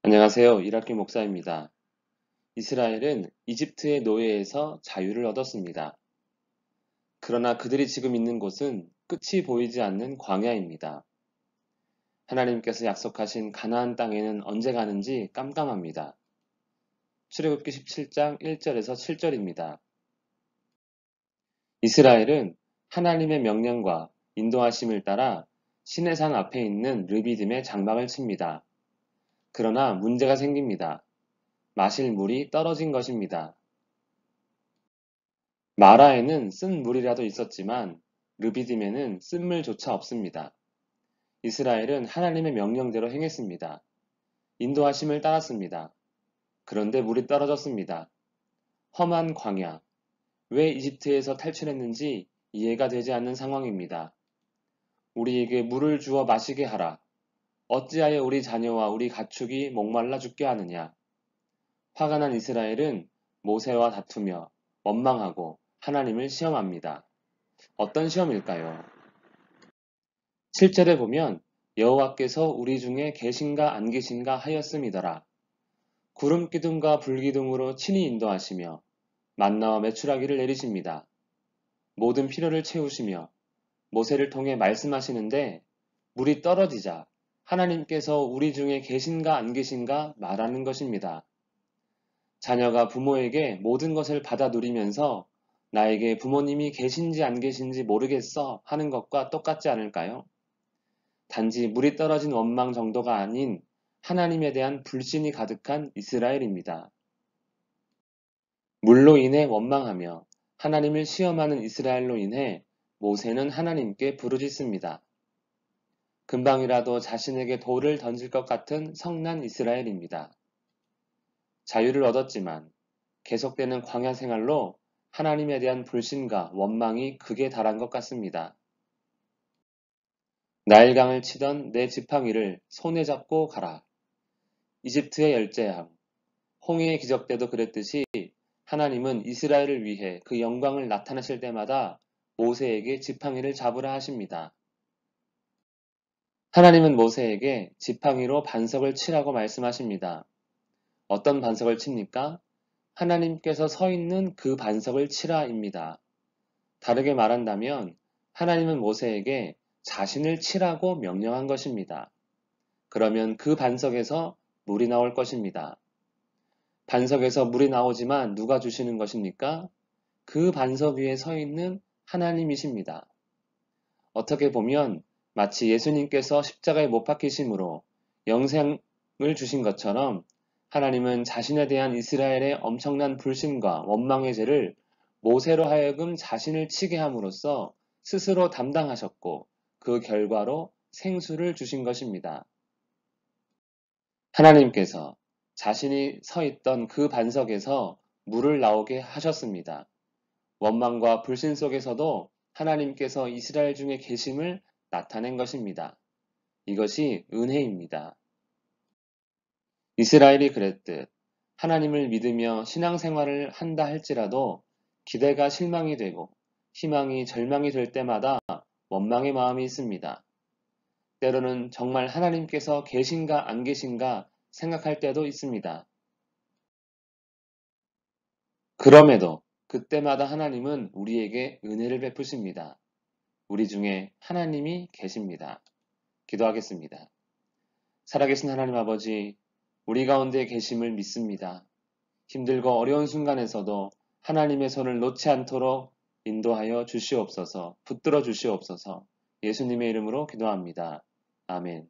안녕하세요. 이라키 목사입니다. 이스라엘은 이집트의 노예에서 자유를 얻었습니다. 그러나 그들이 지금 있는 곳은 끝이 보이지 않는 광야입니다. 하나님께서 약속하신 가나안 땅에는 언제 가는지 깜깜합니다. 출애굽기 17장 1절에서 7절입니다. 이스라엘은 하나님의 명령과 인도하심을 따라 시내산 앞에 있는 르비딤에 장막을 칩니다. 그러나 문제가 생깁니다. 마실 물이 떨어진 것입니다. 마라에는 쓴 물이라도 있었지만 르비딤에는 쓴 물조차 없습니다. 이스라엘은 하나님의 명령대로 행했습니다. 인도하심을 따랐습니다. 그런데 물이 떨어졌습니다. 험한 광야. 왜 이집트에서 탈출했는지 이해가 되지 않는 상황입니다. 우리에게 물을 주어 마시게 하라. 어찌하여 우리 자녀와 우리 가축이 목말라 죽게 하느냐. 화가 난 이스라엘은 모세와 다투며 원망하고 하나님을 시험합니다. 어떤 시험일까요? 7절에 보면 여호와께서 우리 중에 계신가 안 계신가 하였음이더라. 구름 기둥과 불 기둥으로 친히 인도하시며 만나와 메추라기를 내리십니다. 모든 필요를 채우시며 모세를 통해 말씀하시는데 물이 떨어지자 하나님께서 우리 중에 계신가 안 계신가 말하는 것입니다. 자녀가 부모에게 모든 것을 받아 누리면서 나에게 부모님이 계신지 안 계신지 모르겠어 하는 것과 똑같지 않을까요? 단지 물이 떨어진 원망 정도가 아닌 하나님에 대한 불신이 가득한 이스라엘입니다. 물로 인해 원망하며 하나님을 시험하는 이스라엘로 인해 모세는 하나님께 부르짖습니다. 금방이라도 자신에게 돌을 던질 것 같은 성난 이스라엘입니다. 자유를 얻었지만 계속되는 광야 생활로 하나님에 대한 불신과 원망이 극에 달한 것 같습니다. 나일강을 치던 내 지팡이를 손에 잡고 가라. 이집트의 열재함, 홍해의 기적 때도 그랬듯이 하나님은 이스라엘을 위해 그 영광을 나타내실 때마다 모세에게 지팡이를 잡으라 하십니다. 하나님은 모세에게 지팡이로 반석을 치라고 말씀하십니다. 어떤 반석을 칩니까? 하나님께서 서 있는 그 반석을 치라입니다. 다르게 말한다면 하나님은 모세에게 자신을 치라고 명령한 것입니다. 그러면 그 반석에서 물이 나올 것입니다. 반석에서 물이 나오지만 누가 주시는 것입니까? 그 반석 위에 서 있는 하나님이십니다. 어떻게 보면 마치 예수님께서 십자가에 못 박히심으로 영생을 주신 것처럼 하나님은 자신에 대한 이스라엘의 엄청난 불신과 원망의 죄를 모세로 하여금 자신을 치게 함으로써 스스로 담당하셨고 그 결과로 생수를 주신 것입니다. 하나님께서 자신이 서 있던 그 반석에서 물을 나오게 하셨습니다. 원망과 불신 속에서도 하나님께서 이스라엘 중에 계심을 나타낸 것입니다. 이것이 은혜입니다. 이스라엘이 그랬듯 하나님을 믿으며 신앙생활을 한다 할지라도 기대가 실망이 되고 희망이 절망이 될 때마다 원망의 마음이 있습니다. 때로는 정말 하나님께서 계신가 안 계신가 생각할 때도 있습니다. 그럼에도 그때마다 하나님은 우리에게 은혜를 베푸십니다. 우리 중에 하나님이 계십니다. 기도하겠습니다. 살아계신 하나님 아버지, 우리 가운데 계심을 믿습니다. 힘들고 어려운 순간에서도 하나님의 손을 놓지 않도록 인도하여 주시옵소서, 붙들어 주시옵소서, 예수님의 이름으로 기도합니다. 아멘.